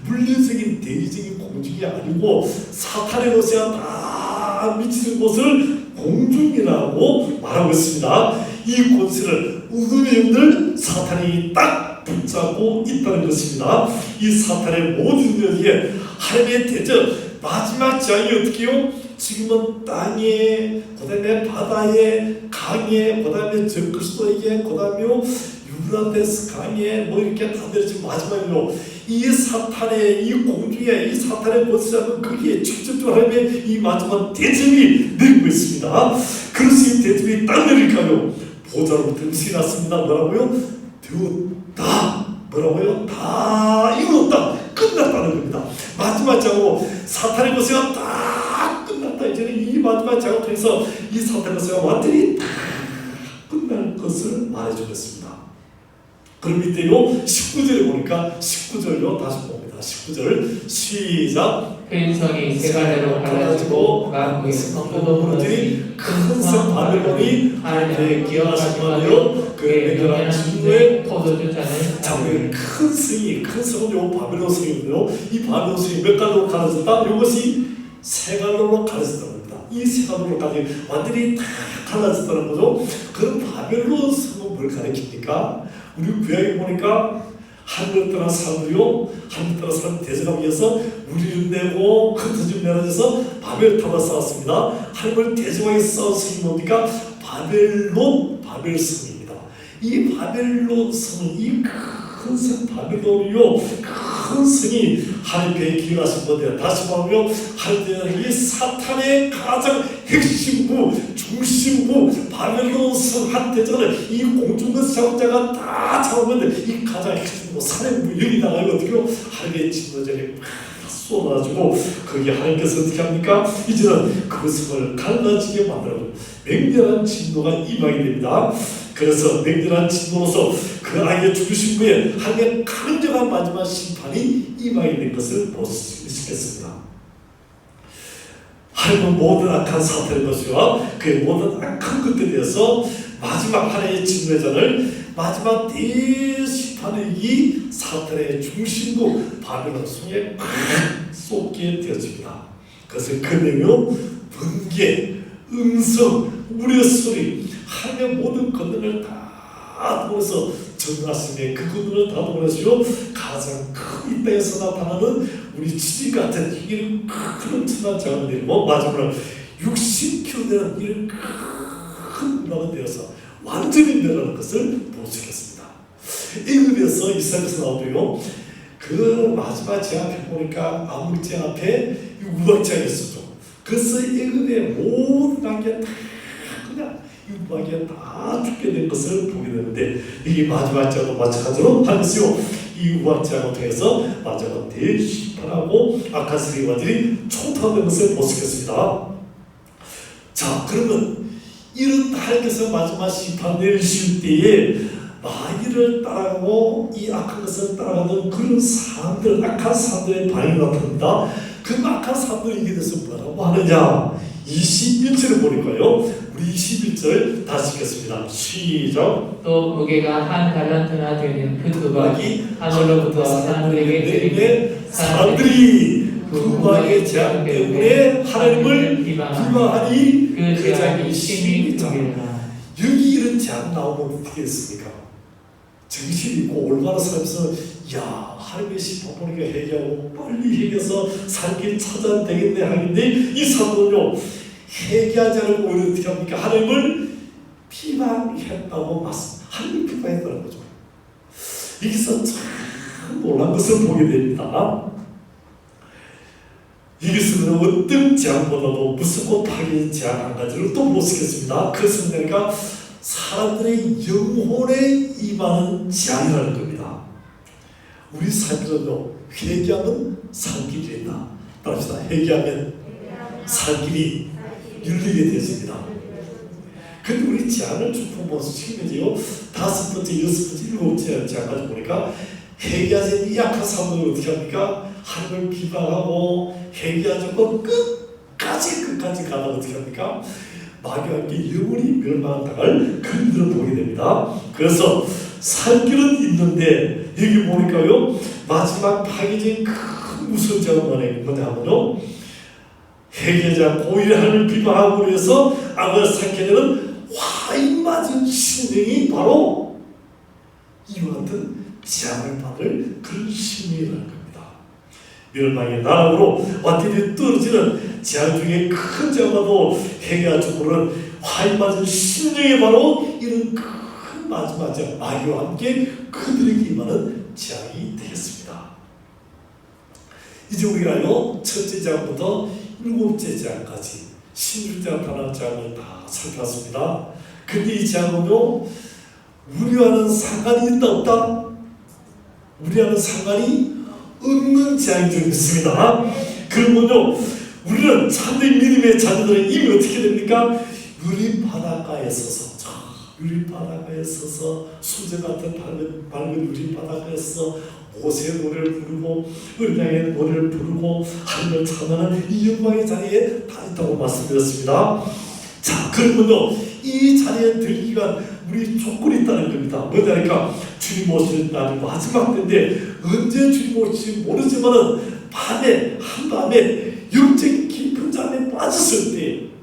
물리적인 대리적인 공중이 아니고 사탄의 권세가 다 미치는 곳을 공중이라고 말하고 있습니다. 이 권세를 어둠의 영들 사탄이 딱 붙잡고 있다는 것입니다. 이 사탄의 모든 영역에 하나님의 대접 마지막 재앙이 어떻게 해요? 지금은 땅에, 그 다음에 바다에, 강에, 그 다음에 적그리스도에게, 그 다음에 유브라데스 강에 뭐 이렇게 다 내려지고 마지막으로 이 사탄의 이 공중에 이 사탄의 권세자는 거기에 직접적으로 하나님의 이 마지막 대접이 내리고 있습니다. 그래서 이 대접이 딱 내릴까요? 보좌로부터 음식이 났습니다. 뭐라고요? 되었다. 뭐라고요? 다 이루었다. 끝났다는 겁니다. 마지막 작업, 사탄의 권세가 다 끝났다. 이제는 이 마지막 작업을 통해서 이 사탄의 권세가 완전히 다 끝날 것을 말해주고 있습니다. 그럼 이때요 19절에 보니까 19절로 다시 봅니다. 19절 시작. 큰 성이 세 갈래로 갈라지고 각 성도도 무너지니 큰 성 바벨론이 하나님의 기억하시며 그의 맹렬한 진노의 포도주 잔을 자, 큰 성이 큰 성은 요 바벨론 성이고요. 이 바벨론 성이 몇 갈로 갈라졌다? 이것이 세 갈로로 갈라졌다는 겁니다. 이 세 갈로로까지 완전히 다 갈라졌다는 거죠. 그럼 바벨론 성은 뭘 가리킵니까? 우리 구약에 보니까 하늘을 떠난 사람들이요, 하늘을 떠난 사람 대적하기 위해서 우리를 내고 흩어짐 내려져서 바벨탑을 쌓았습니다. 하늘을 대적하기 위해서 쌓은 성이 뭡니까? 바벨성입니다. 이 바벨론 성은 이 큰 성 바벨론이요, 큰 성이 하나님께 기억하신 건데, 다시 말하면 하나님의 이 사탄의 가장 핵심부, 중심부 바벨론 성 한때전에 이 공중에서 작업자가 다 잡았는데 이 가장 핵심부 사령부 여기다가 어떻게 하나님의 진노전이 쏟아지고 거기에 하나님께서 어떻게 합니까? 이제는 그 성을 갈라지게 만들고 맹렬한 진노가 임하게 됩니다. 그래서 맹렬한 진노로서 그 아이의 죽으신 후에 하나님의 강력한 마지막 심판이 임하게 된 것을 볼 수 있겠습니다. 하나님은 모든 악한 사탄의 것이와 그의 모든 악한 것들에 대해서 마지막 하나님의 진노의 잔을 마지막 대심판의 이 사탄의 중심부 바벨론 성에 쏟게 되어집니다. 그것을 그 내용, 번개, 음성, 우리의 소리, 하나님의 모든 권능을 다 통해서 전하시며 그 권능을 다 통해서요 가장 큰 이 땅에서 나타나는 우리 지진 같은 이런 큰 천하장을 내리고 마지막으로 60km 되는 이런 큰 문화가 되어서 완전히 멸하는 것을 볼 수 있겠습니다. 애굽에서 이스라엘에서 나오고요. 그 마지막 제 앞에 보니까 아무리 앞에 우박장이 있었죠. 그래서 애굽의 모든 단계 다 그냥 우박이 다 죽게 된 것을 보게 되는데 이 마지막 장도 마찬가지로 하면서요. 이 우박장을 통해서 마지막 대심판하고 악한 세력이 완전히 총탄된 것을 볼 수 있겠습니다. 자, 그러면 이런 하나님께서 마지막 심판 내리실 때에 마귀를 따라가고 이 악한 것을 따라가는 그런 사람들, 악한 사람들의 반응이 나타납니다. 그 악한 사람들이 이게 돼서 뭐라고 하느냐? 21절을 보니까요. 우리 21절 다시 읽겠습니다. 시작. 또 무게가 한 달란트나 되는 그 두박이 하늘로부터 사람들에게 내리매 사람들이 그 무박의 재앙 때문에 하나님을 비방하니 그 재앙이 심히 크리라. 여기 이런 재앙 나오면 어떻게 했습니까? 정신이 있고 올바른 사람에서 야 하나님의 심판 보니까 회개하고 빨리 회개해서 살길 찾아야 되겠네 하는데 이 사람은요 회개하지 않고 오히려 어떻게 합니까? 하나님을 비방했다고 맞습니다. 하나님을 비방했다는 거죠. 여기서 참 놀란 것을 보게 됩니다. 여기서는 어떤 재앙보다도 무섭고 파괴의 재앙 한 가지를 또 못 쓰겠습니다. 그것은 그러니까 사람들의 영혼에 임하는 재앙이라는 겁니다. 우리 삶에서도 회개하면 살 길이 있나? 따라합시다. 회개하면 살 길이 열리게 되었습니다. 근데 우리 재앙을 쭉 보면서 지금이요 5번째, 6번째, 7번째 재앙까지 보니까 회개하지 이 약한 사람들은 어떻게 합니까? 하나님을 비방하고 회개하지 않고 끝까지 가다가 어떻게 합니까? 마귀와 함께 영원히 멸망당할 그런 일을 보게 됩니다. 그래서 살 길은 있는데 여기 보니까요 마지막 파괴적인 큰 무서운 재앙만에 뭐냐면요 회개하지 않고 오히려 하나님을 비방하고 위해서 악을 삼게 되는 화인 맞은 심령이 바로 이와 같은 재앙을 받을 그런 심령이라는 겁니다. 멸망의 나락으로 완전히 떨어지는 재앙 중에 큰 재앙과도 회개하지 않고는 화인 맞은 심령이 바로 이런 큰 마지막 재앙 마귀와 함께 그들에게 임하는 재앙이 되겠습니다. 이제 우리가요 첫째 장부터 일곱째 장까지 16장 단원 장을 다 살펴봤습니다. 근데 이 장은요 우리와는 상관이 있다 없다? 우리와는 상관이 없는 장인 줄 믿습니다. 그러면요 우리는 참된 믿음의 자녀들은 이미 어떻게 됩니까? 유리 바닷가에 서서 유리 바닷가에 서서 수제 같은 밝은 유리 바닷가에 서서 모세의 노래를 부르고 은양의 노래를 부르고 하늘을 찬양하는 이 영광의 자리에 다 있다고 말씀드렸습니다. 자 그러면요 이 자리에 들기가 우리 조건이 있다는 겁니다. 뭐냐니까 주님 오실 날이 마지막 때인데 언제 주님 오실지 모르지만은 밤에 한밤에 영적인 깊은 잠에 빠졌을 때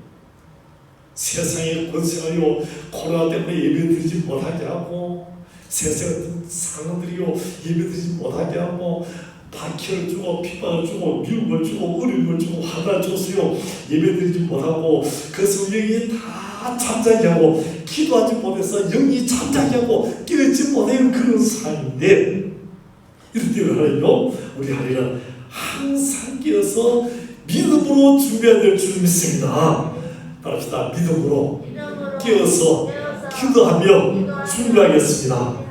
세상의 권세가요 코로나 때문에 예배드리지 못하게 하고 세상 같은 상황들이요 예배드리지 못하게 하고 박해를 주고 핍박을 주고 미움을 주고 어려움을 주고 화를 줘서요 예배드리지 못하고 그래서 영이 다 잠자게 하고 기도하지 못해서 영이 잠자게 하고 깨어있지 못하는 그런 상황인데 이럴 때는 하나님요 우리 하나님은 항상 깨어서 믿음으로 준비해야 될 줄 믿습니다. 따라합시다. 믿음으로 깨어서 기도하며 준비하겠습니다.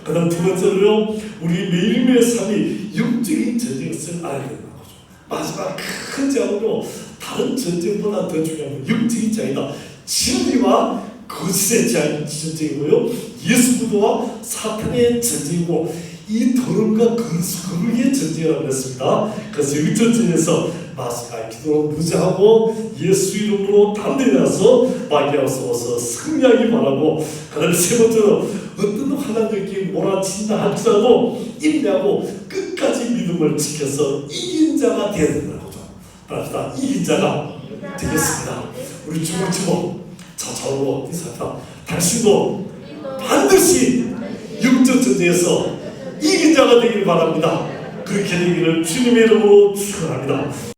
그 다음 두 번째로요 우리 매일매일 삶이 영적인 전쟁을 알아야 된다는 거죠. 마지막 큰 장으로 다른 전쟁보다 더 중요한 건 영적인 장이다. 진리와 거짓의 전쟁이고요 예수 그리스도와 사탄의 전쟁이고 이 더러움과 거룩의 전쟁이라고 그랬습니다. 그래서 이 전쟁에서 마지막 기도로 무죄하고 예수 이름으로 담대히 나서 마귀와 싸워서 승리하기 바라고 그 다음에 세 번째로 어떤 환난들끼리 몰아친다 할지라도 인내하고 끝까지 믿음을 지켜서 이긴 자가 되어야 된다는 거죠. 따라합시다. 이긴 자가 되겠습니다. 우리 주먹주먹 저로 인사합니다. 당신도 반드시 영적 전쟁에서 이긴 자가 되길 바랍니다. 그렇게 되기를 주님의 이름으로 축원합니다.